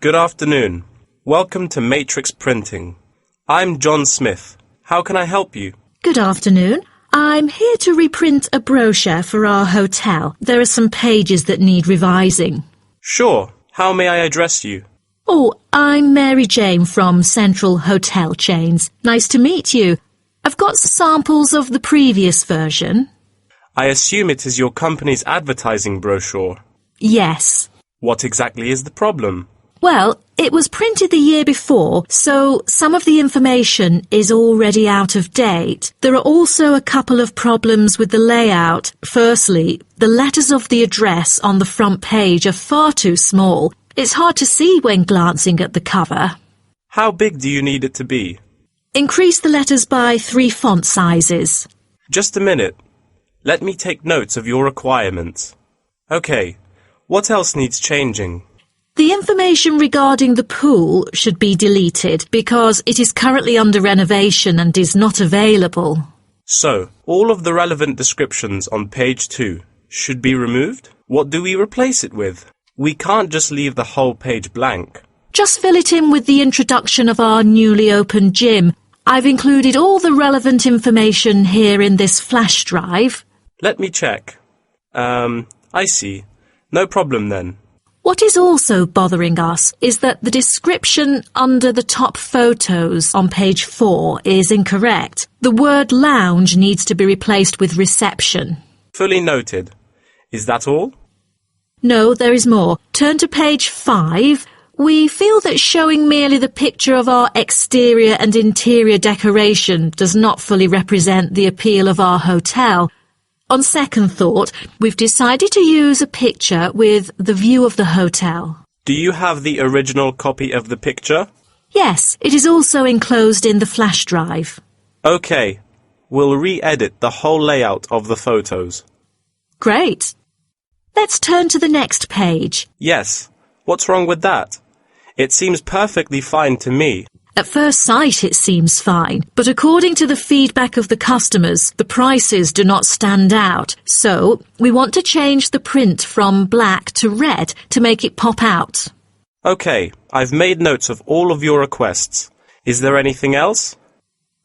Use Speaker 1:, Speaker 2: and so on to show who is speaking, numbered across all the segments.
Speaker 1: Good afternoon. Welcome to Matrix Printing. I'm John Smith. How can I help you?
Speaker 2: Good afternoon. I'm here to reprint a brochure for our hotel. There are some pages that need revising.
Speaker 1: Sure. How may I address you?
Speaker 2: Oh, I'm Mary Jane from Central Hotel Chains. Nice to meet you. I've got samples of the previous version.
Speaker 1: I assume it is your company's advertising brochure.
Speaker 2: Yes.
Speaker 1: What exactly is the problem?
Speaker 2: Well, it was printed the year before, so some of the information is already out of date. There are also a couple of problems with the layout. Firstly, the letters of the address on the front page are far too small. It's hard to see when glancing at the cover.
Speaker 1: How big do you need it to be?
Speaker 2: Increase the letters by 3 font sizes.
Speaker 1: Just a minute. Let me take notes of your requirements. Okay. What else needs changing?
Speaker 2: The information regarding the pool should be deleted because it is currently under renovation and is not available.
Speaker 1: So, all of the relevant descriptions on page 2 should be removed? What do we replace it with? We can't just leave the whole page blank.
Speaker 2: Just fill it in with the introduction of our newly opened gym. I've included all the relevant information here in this flash drive.
Speaker 1: Let me check. I see. No problem then.
Speaker 2: What is also bothering us is that the description under the top photos on page 4 is incorrect. The word lounge needs to be replaced with reception.
Speaker 1: Fully noted. Is that all?
Speaker 2: No, there is more. Turn to page 5. We feel that showing merely the picture of our exterior and interior decoration does not fully represent the appeal of our hotel. On second thought, we've decided to use a picture with the view of the hotel.
Speaker 1: Do you have the original copy of the picture?
Speaker 2: Yes, it is also enclosed in the flash drive.
Speaker 1: Okay. We'll re-edit the whole layout of the photos.
Speaker 2: Great. Let's turn to the next page.
Speaker 1: Yes. What's wrong with that? It seems perfectly fine to me.
Speaker 2: At first sight, it seems fine, but according to the feedback of the customers, the prices do not stand out. So, we want to change the print from black to red to make it pop out.
Speaker 1: Okay, I've made notes of all of your requests. Is there anything else?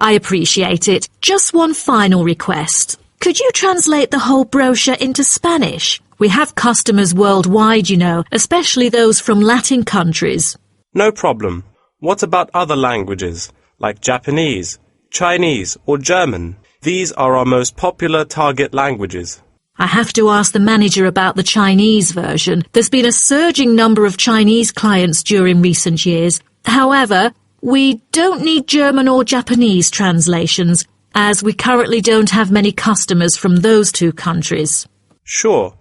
Speaker 2: I appreciate it. Just one final request. Could you translate the whole brochure into Spanish? We have customers worldwide, you know, especially those from Latin countries.
Speaker 1: No problem. What about other languages, like Japanese, Chinese, or German? These are our most popular target languages.
Speaker 2: I have to ask the manager about the Chinese version. There's been a surging number of Chinese clients during recent years. However, we don't need German or Japanese translations, as we currently don't have many customers from those 2 countries.
Speaker 1: Sure.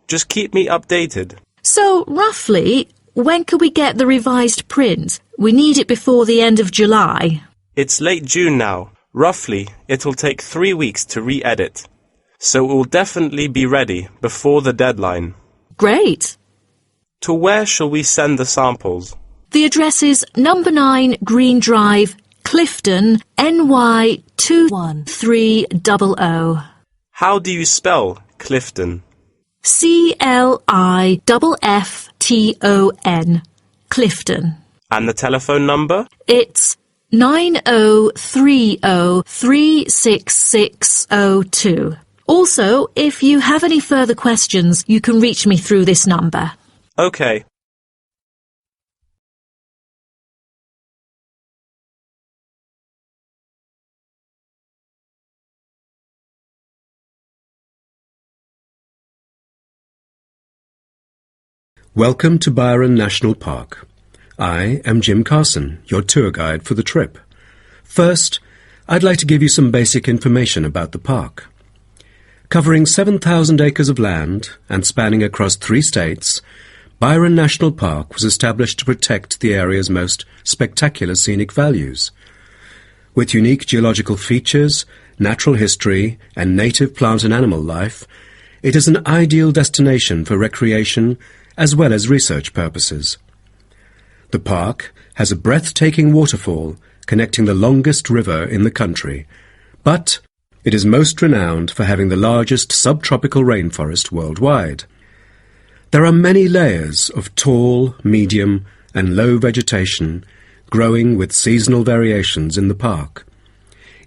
Speaker 1: Just keep me updated.
Speaker 2: So, roughly, when can we get the revised print? We need it before the end of July.
Speaker 1: It's late June now. Roughly, it'll take 3 weeks to re-edit. So it will definitely be ready before the deadline.
Speaker 2: Great.
Speaker 1: To where shall we send the samples?
Speaker 2: The address is number 9 Green Drive, Clifton, NY 21300.
Speaker 1: How do you spell Clifton?
Speaker 2: CLIFFTON, Clifton.
Speaker 1: And the telephone number?
Speaker 2: It's 9030366602. Also, if you have any further questions, you can reach me through this number.
Speaker 1: Okay.
Speaker 3: Welcome to Byron National Park. I am Jim Carson, your tour guide for the trip. First, I'd like to give you some basic information about the park. Covering 7,000 acres of land and spanning across 3 states, Byron National Park was established to protect the area's most spectacular scenic values. With unique geological features, natural history, and native plant and animal life, it is an ideal destination for recreation as well as research purposes. The park has a breathtaking waterfall connecting the longest river in the country, but it is most renowned for having the largest subtropical rainforest worldwide. There are many layers of tall, medium, and low vegetation growing with seasonal variations in the park.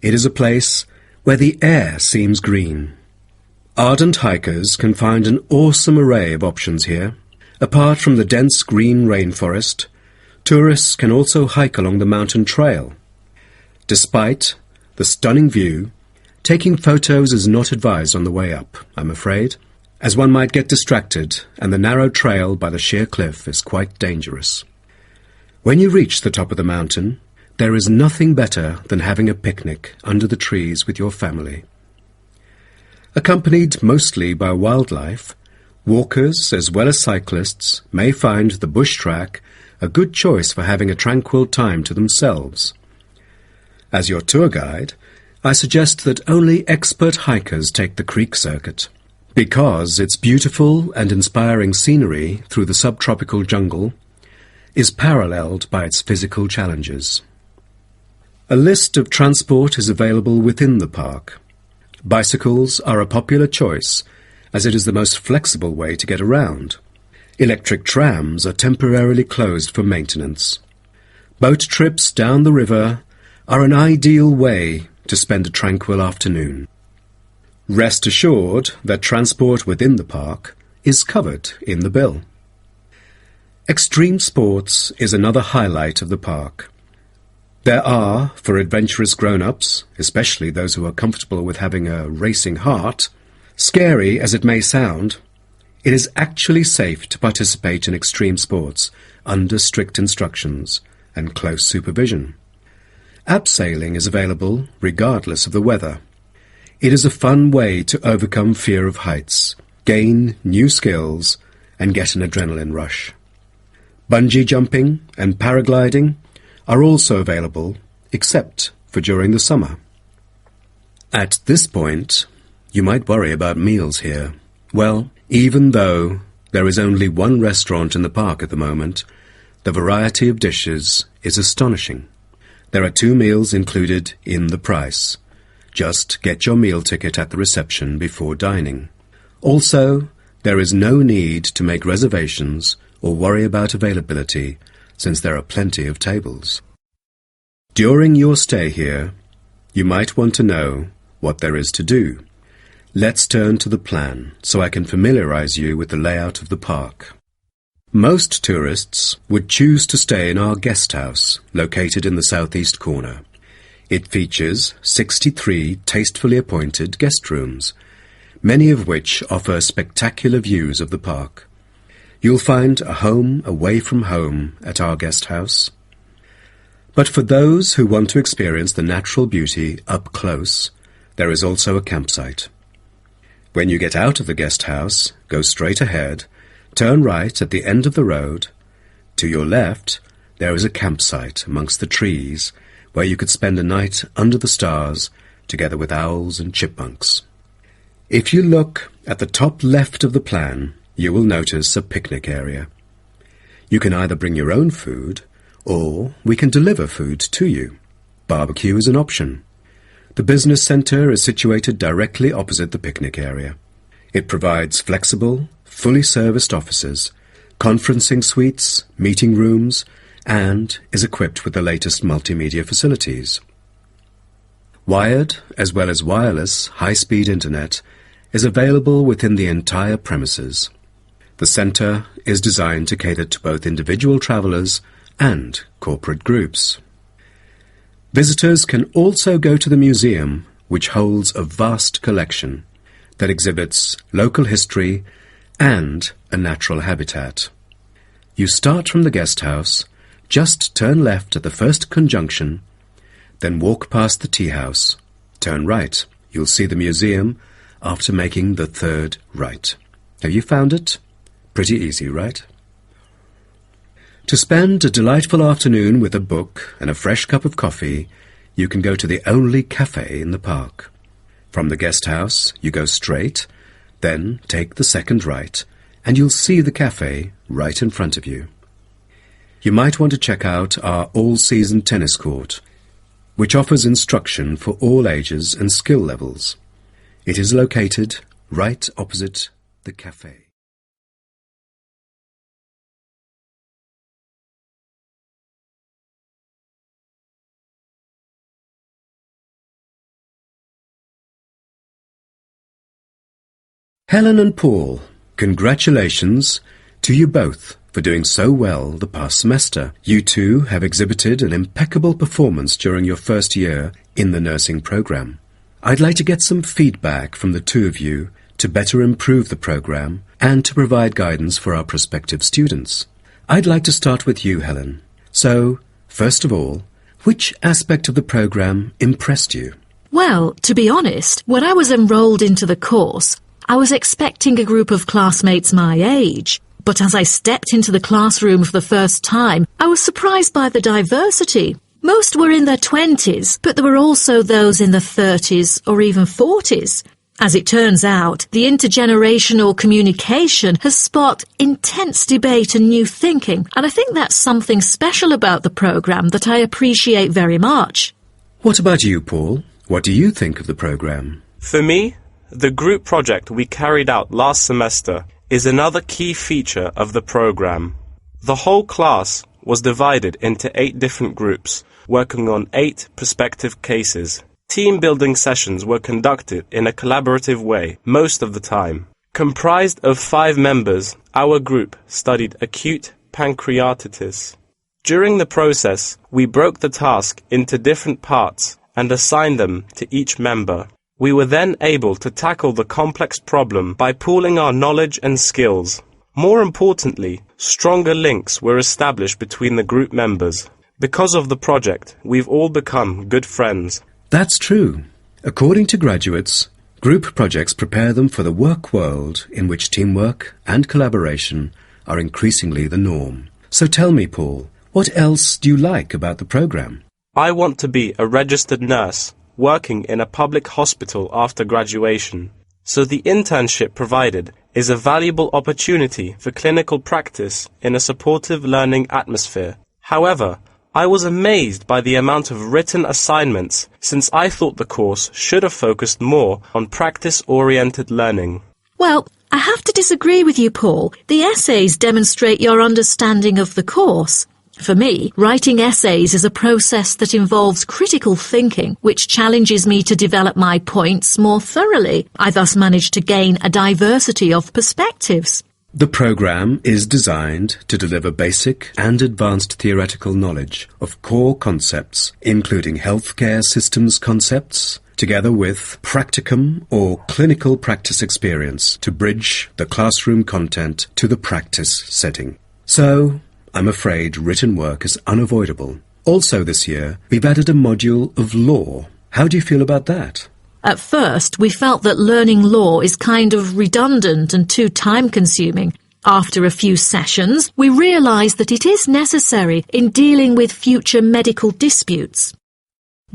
Speaker 3: It is a place where the air seems green. Ardent hikers can find an awesome array of options here. Apart from the dense green rainforest, tourists can also hike along the mountain trail. Despite the stunning view, taking photos is not advised on the way up, I'm afraid, as one might get distracted and the narrow trail by the sheer cliff is quite dangerous. When you reach the top of the mountain, there is nothing better than having a picnic under the trees with your family. Accompanied mostly by wildlife, walkers as well as cyclists may find the bush track a good choice for having a tranquil time to themselves. As your tour guide, I suggest that only expert hikers take the creek circuit, because its beautiful and inspiring scenery through the subtropical jungle is paralleled by its physical challenges. A list of transport is available within the park. Bicycles are a popular choice, as it is the most flexible way to get around. Electric trams are temporarily closed for maintenance. Boat trips down the river are an ideal way to spend a tranquil afternoon. Rest assured that transport within the park is covered in the bill. Extreme sports is another highlight of the park. There are, for adventurous grown-ups, especially those who are comfortable with having a racing heart, scary as it may sound, it is actually safe to participate in extreme sports under strict instructions and close supervision. Abseiling is available regardless of the weather. It is a fun way to overcome fear of heights, gain new skills, and get an adrenaline rush. Bungee jumping and paragliding are also available, except for during the summer. At this point, you might worry about meals here. Well, even though there is only one restaurant in the park at the moment, the variety of dishes is astonishing. There are 2 meals included in the price. Just get your meal ticket at the reception before dining. Also, there is no need to make reservations or worry about availability, since there are plenty of tables. During your stay here, you might want to know what there is to do. Let's turn to the plan so I can familiarize you with the layout of the park. Most tourists would choose to stay in our guest house, located in the southeast corner. It features 63 tastefully appointed guest rooms, many of which offer spectacular views of the park. You'll find a home away from home at our guest house. But for those who want to experience the natural beauty up close, there is also a campsite. When you get out of the guest house, go straight ahead, turn right at the end of the road. To your left, there is a campsite amongst the trees where you could spend a night under the stars together with owls and chipmunks. If you look at the top left of the plan, you will notice a picnic area. You can either bring your own food, or we can deliver food to you. Barbecue is an option. The business centre is situated directly opposite the picnic area. It provides flexible, fully serviced offices, conferencing suites, meeting rooms, and is equipped with the latest multimedia facilities. Wired, as well as wireless, high-speed internet is available within the entire premises. The centre is designed to cater to both individual travellers and corporate groups. Visitors can also go to the museum, which holds a vast collection that exhibits local history and a natural habitat. You start from the guest house, just turn left at the first conjunction, then walk past the tea house. Turn right. You'll see the museum after making the third right. Have you found it? Pretty easy, right? To spend a delightful afternoon with a book and a fresh cup of coffee, you can go to the only cafe in the park. From the guest house, you go straight, then take the second right, and you'll see the cafe right in front of you. You might want to check out our all-season tennis court, which offers instruction for all ages and skill levels. It is located right opposite the cafe. Helen and Paul, congratulations to you both for doing so well the past semester. You two have exhibited an impeccable performance during your first year in the nursing program. I'd like to get some feedback from the two of you to better improve the program and to provide guidance for our prospective students. I'd like to start with you, Helen. So, first of all, which aspect of the program impressed you?
Speaker 2: Well, to be honest, when I was enrolled into the course, I was expecting a group of classmates my age. But as I stepped into the classroom for the first time, I was surprised by the diversity. Most were in their 20s, but there were also those in their 30s or even 40s. As it turns out, the intergenerational communication has sparked intense debate and new thinking, and I think that's something special about the programme that I appreciate very much.
Speaker 3: What about you, Paul? What do you think of the programme?
Speaker 1: For me, the group project we carried out last semester is another key feature of the program. The whole class was divided into 8 different groups, working on 8 prospective cases. Team-building sessions were conducted in a collaborative way most of the time. Comprised of 5 members, our group studied acute pancreatitis. During the process, we broke the task into different parts and assigned them to each member. We were then able to tackle the complex problem by pooling our knowledge and skills. More importantly, stronger links were established between the group members. Because of the project, we've all become good friends.
Speaker 3: That's true. According to graduates, group projects prepare them for the work world in which teamwork and collaboration are increasingly the norm. So tell me, Paul, what else do you like about the program?
Speaker 1: I want to be a registered nurse working in a public hospital after graduation. So the internship provided is a valuable opportunity for clinical practice in a supportive learning atmosphere. However, I was amazed by the amount of written assignments, since I thought the course should have focused more on practice-oriented learning.
Speaker 2: Well, I have to disagree with you, Paul. The essays demonstrate your understanding of the course. For me, writing essays is a process that involves critical thinking, which challenges me to develop my points more thoroughly. I thus managed to gain a diversity of perspectives.
Speaker 3: The program is designed to deliver basic and advanced theoretical knowledge of core concepts, including healthcare systems concepts, together with practicum or clinical practice experience to bridge the classroom content to the practice setting. So, I'm afraid written work is unavoidable. Also this year, we've added a module of law. How do you feel about that?
Speaker 2: At first, we felt that learning law is kind of redundant and too time-consuming. After a few sessions, we realised that it is necessary in dealing with future medical disputes.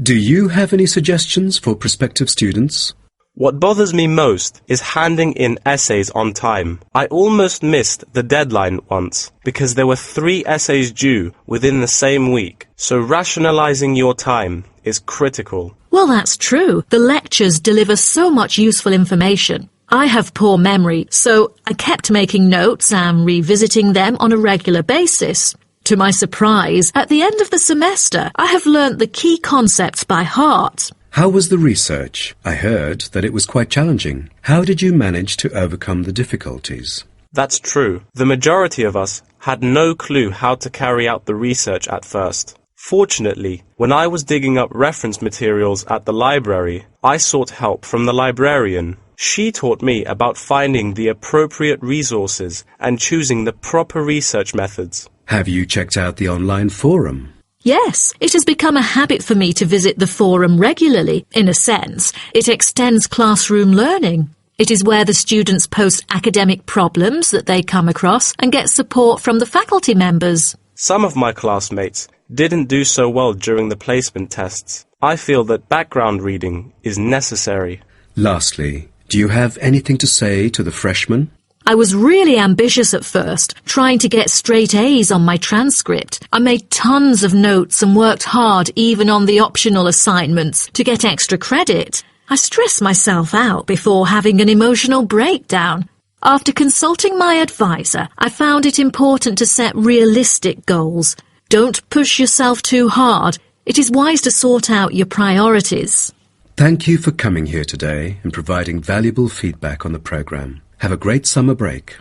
Speaker 3: Do you have any suggestions for prospective students?
Speaker 1: What bothers me most is handing in essays on time. I almost missed the deadline once because there were 3 essays due within the same week, so rationalising your time is critical.
Speaker 2: Well, that's true. The lectures deliver so much useful information. I have poor memory, so I kept making notes and revisiting them on a regular basis. To my surprise, at the end of the semester, I have learnt the key concepts by heart.
Speaker 3: How was the research? I heard that it was quite challenging. How did you manage to overcome the difficulties?
Speaker 1: That's true. The majority of us had no clue how to carry out the research at first. Fortunately, when I was digging up reference materials at the library, I sought help from the librarian. She taught me about finding the appropriate resources and choosing the proper research methods.
Speaker 3: Have you checked out the online forum?
Speaker 2: Yes, it has become a habit for me to visit the forum regularly. In a sense, it extends classroom learning. It is where the students post academic problems that they come across and get support from the faculty members.
Speaker 1: Some of my classmates didn't do so well during the placement tests. I feel that background reading is necessary.
Speaker 3: Lastly, do you have anything to say to the freshmen?
Speaker 2: I was really ambitious at first, trying to get straight A's on my transcript. I made tons of notes and worked hard even on the optional assignments to get extra credit. I stressed myself out before having an emotional breakdown. After consulting my advisor, I found it important to set realistic goals. Don't push yourself too hard. It is wise to sort out your priorities.
Speaker 3: Thank you for coming here today and providing valuable feedback on the program. Have a great summer break.